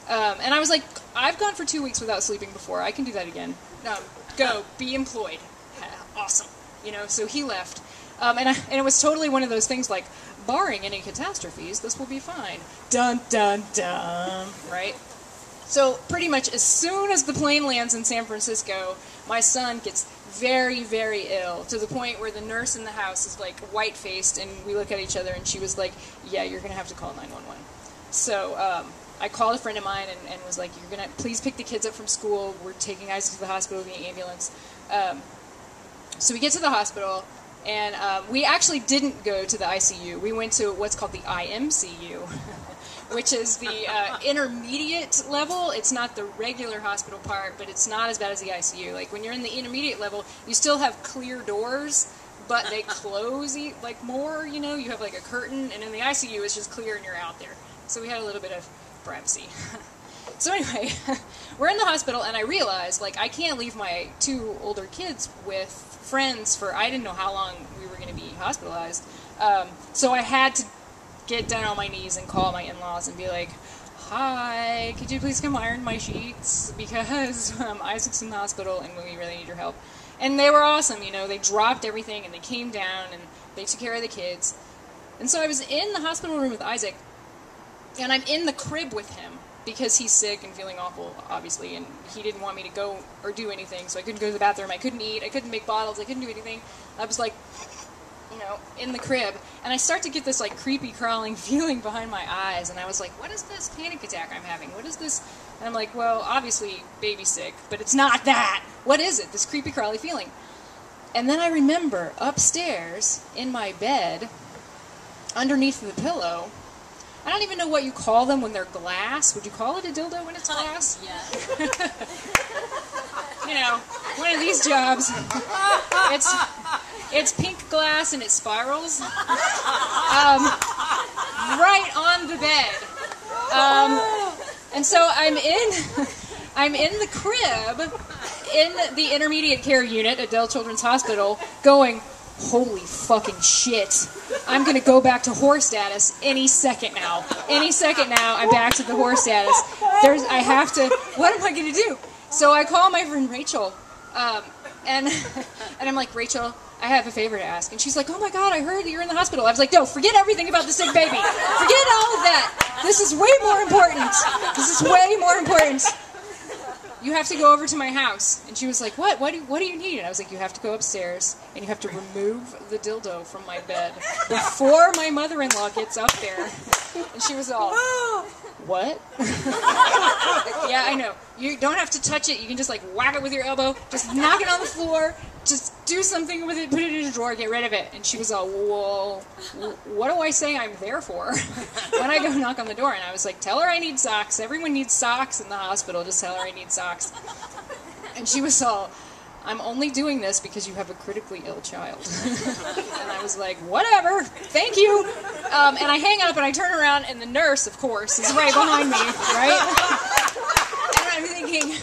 And I was like, I've gone for 2 weeks without sleeping before. I can do that again. Go, be employed. Awesome. You know, so he left. And it was totally one of those things like, barring any catastrophes, this will be fine. Dun, dun, dun. Right? So pretty much as soon as the plane lands in San Francisco, my son gets very, very ill, to the point where the nurse in the house is like white-faced, and we look at each other, and she was like, yeah, you're going to have to call 911. So I called a friend of mine and was like, you're going to please pick the kids up from school. We're taking Isaac to the hospital via ambulance. So we get to the hospital, and we actually didn't go to the ICU. We went to what's called the IMCU, which is the intermediate level. It's not the regular hospital part, but it's not as bad as the ICU. Like, when you're in the intermediate level, you still have clear doors, but they close like more, you know? You have like a curtain, and in the ICU, it's just clear and you're out there. So we had a little bit of privacy. So anyway, we're in the hospital, and I realized, like, I can't leave my 2 older kids with friends for, I didn't know how long we were going to be hospitalized. So I had to get down on my knees and call my in-laws and be like, hi, could you please come iron my sheets? Because Isaac's in the hospital, and we really need your help. And they were awesome, you know. They dropped everything, and they came down, and they took care of the kids. And so I was in the hospital room with Isaac, and I'm in the crib with him, because he's sick and feeling awful, obviously, and he didn't want me to go or do anything, so I couldn't go to the bathroom, I couldn't eat, I couldn't make bottles, I couldn't do anything. I was like, you know, in the crib, and I start to get this, like, creepy crawling feeling behind my eyes, and I was like, what is this panic attack I'm having? What is this? And I'm like, well, obviously, baby's sick, but it's not that. What is it, this creepy crawly feeling? And then I remember, upstairs, in my bed, underneath the pillow, I don't even know what you call them when they're glass. Would you call it a dildo when it's glass? Yeah. You know, one of these jobs. It's pink glass and it spirals. Right on the bed. And so I'm in the crib in the intermediate care unit at Dell Children's Hospital, going, holy fucking shit. I'm going to go back to whore status any second now. Any second now, I'm back to the whore status. I have to, what am I going to do? So I call my friend Rachel, and I'm like, Rachel, I have a favor to ask. And she's like, oh my God, I heard that you're in the hospital. I was like, no, forget everything about the sick baby. Forget all of that. This is way more important. This is way more important. You have to go over to my house. And she was like, what? What do you need? And I was like, you have to go upstairs, and you have to remove the dildo from my bed before my mother-in-law gets up there. And she was all, what? Yeah, I know. You don't have to touch it. You can just, like, whack it with your elbow. Just knock it on the floor. Just do something with it. Put it in a drawer. Get rid of it. And she was all, well, what do I say I'm there for? When I go knock on the door, and I was like, tell her I need socks. Everyone needs socks in the hospital. Just tell her I need socks. And she was all, I'm only doing this because you have a critically ill child. And I was like, whatever, thank you. And I hang up and I turn around, and the nurse, of course, is right behind me, right? And I'm thinking,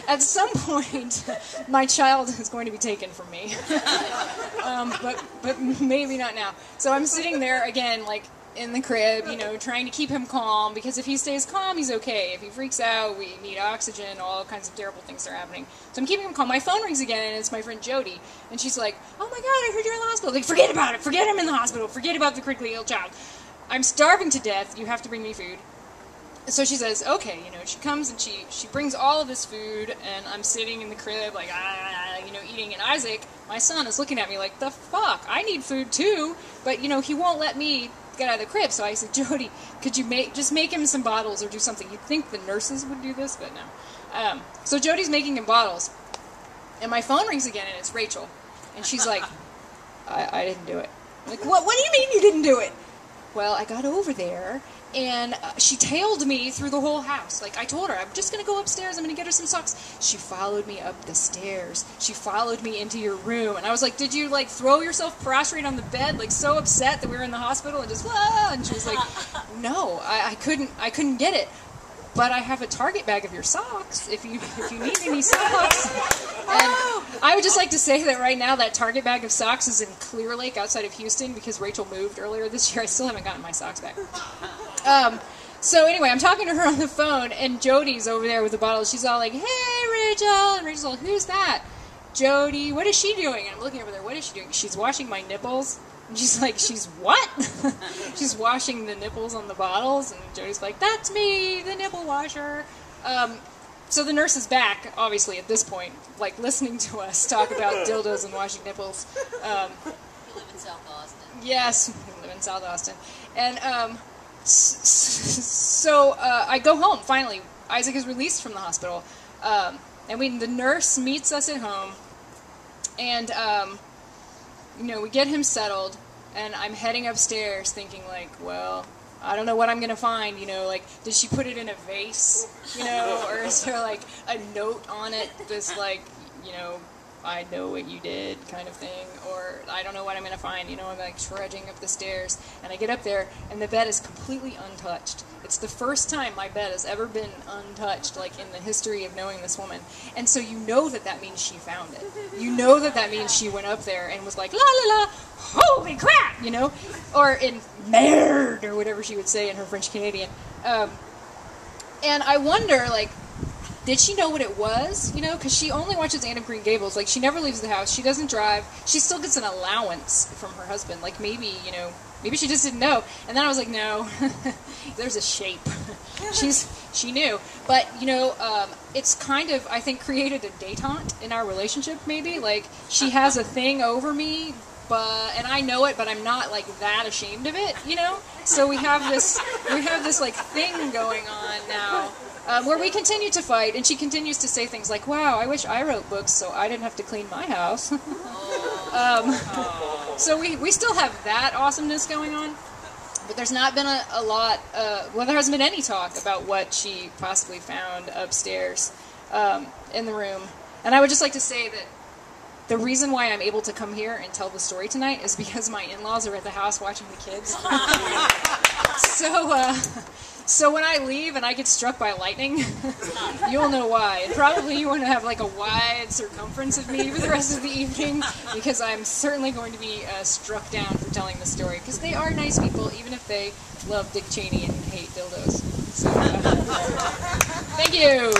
at some point, my child is going to be taken from me. But maybe not now. So I'm sitting there again, like, in the crib, you know, trying to keep him calm, because if he stays calm, he's okay. If he freaks out, we need oxygen, all kinds of terrible things are happening. So I'm keeping him calm. My phone rings again, and it's my friend Jody, and she's like, oh my God, I heard you're in the hospital. Like, forget about it. Forget him in the hospital. Forget about the critically ill child. I'm starving to death. You have to bring me food. So she says, okay, you know, she comes and she brings all of this food, and I'm sitting in the crib, like, you know, eating, and Isaac, my son, is looking at me like, the fuck, I need food too, but, you know, he won't let me get out of the crib. So I said, Jody, could you just make him some bottles or do something? You'd think the nurses would do this, but no. So Jody's making him bottles, and my phone rings again, and it's Rachel, and she's like, I didn't do it. I'm like, what do you mean you didn't do it? Well, I got over there, and she tailed me through the whole house. Like, I told her, I'm just going to go upstairs, I'm going to get her some socks. She followed me up the stairs. She followed me into your room. And I was like, did you, like, throw yourself prostrate on the bed, like, so upset that we were in the hospital, and just, ah? And she was like, no, I couldn't get it. But I have a Target bag of your socks, if you need any socks. And I would just like to say that right now that Target bag of socks is in Clear Lake outside of Houston, because Rachel moved earlier this year. I still haven't gotten my socks back. So anyway, I'm talking to her on the phone, and Jody's over there with the bottle. She's all like, "Hey, Rachel," and Rachel's like, "Who's that?" "Jody." "What is she doing?" And I'm looking over there. "What is she doing?" "She's washing my nipples." And she's like, "She's what?" "She's washing the nipples on the bottles." And Jody's like, "That's me, the nipple washer." So the nurse is back, obviously, at this point, like, listening to us talk about dildos and washing nipples. You live in South Austin. Yes, we live in South Austin. And so I go home, finally. Isaac is released from the hospital. And the nurse meets us at home. And, we get him settled. And I'm heading upstairs thinking, like, well, I don't know what I'm going to find, like, did she put it in a vase, or is there, like, a note on it that's, like, I know what you did kind of thing, or I don't know what I'm going to find, I'm, like, trudging up the stairs, and I get up there, and the bed is completely untouched. It's the first time my bed has ever been untouched, like, in the history of knowing this woman, and so that means she found it. That means she went up there and was like, la la la, holy crap, or in merde, or whatever she would say in her French Canadian. And I wonder, like, did she know what it was? Because she only watches Anne of Green Gables. Like, she never leaves the house. She doesn't drive. She still gets an allowance from her husband. Like, maybe she just didn't know. And then I was like, no, there's a shape. She knew. But, it's kind of, I think, created a détente in our relationship, maybe. Like, she has a thing over me, and I know it, but I'm not, like, that ashamed of it, So we have this, like, thing going on now. Where we continue to fight, and she continues to say things like, "Wow, I wish I wrote books so I didn't have to clean my house." So we still have that awesomeness going on, but there's not been a lot, there hasn't been any talk about what she possibly found upstairs in the room. And I would just like to say that the reason why I'm able to come here and tell the story tonight is because my in-laws are at the house watching the kids. So when I leave and I get struck by lightning, you'll know why. And probably you want to have like a wide circumference of me for the rest of the evening, because I'm certainly going to be struck down for telling the story, because they are nice people, even if they love Dick Cheney and hate dildos. So, thank you!